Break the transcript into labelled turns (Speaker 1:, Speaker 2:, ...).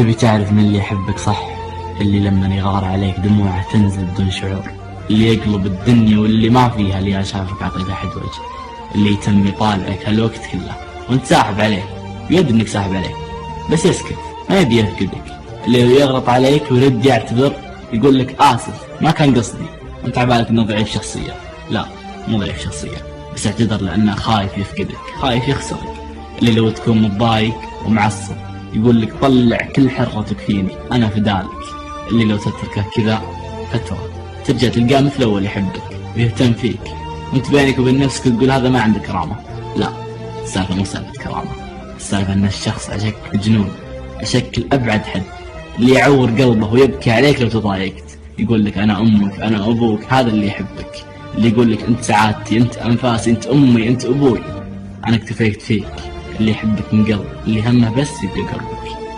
Speaker 1: تبي تعرف من اللي يحبك صح؟ اللي لما يغار عليك دموعه تنزل بدون شعور، اللي يقلب الدنيا واللي ما فيها اللي شافك عطيت أحد وجه، اللي يتم يطالعك هالوقت كله وانت ساحب عليه بيد انك ساحب عليه بس يسكت ما يبي يفقدك، اللي يغلط عليك ويرد يعتذر يقول لك آسف ما كان قصدي وانت عبالك انه ضعيف شخصية. لا مو ضعيف شخصية، بس اعتذر لانه خايف يفقدك، خايف يخسرك. اللي لو تكون متضايق ومعصب يقول لك طلع كل حرتك فيني انا فدالك. اللي لو تتركه كذا فترة ترجع تلقاه مثل اول يحبك ويهتم فيك، وانت بينك وبين نفسك تقول هذا ما عنده كرامة. لا، السالفة مو سالفة كرامة، السالفة ان الشخص عشك جنون، عشك لأبعد حد، اللي يعور قلبه ويبكي عليك لو تضايقت، يقول لك انا امك انا ابوك. هذا اللي يحبك، اللي يقول لك انت سعادتي انت انفاسي انت امي انت ابوي، انا اكتفيت فيك. اللي يحبك من قلب، اللي همه بس يبقى قربك.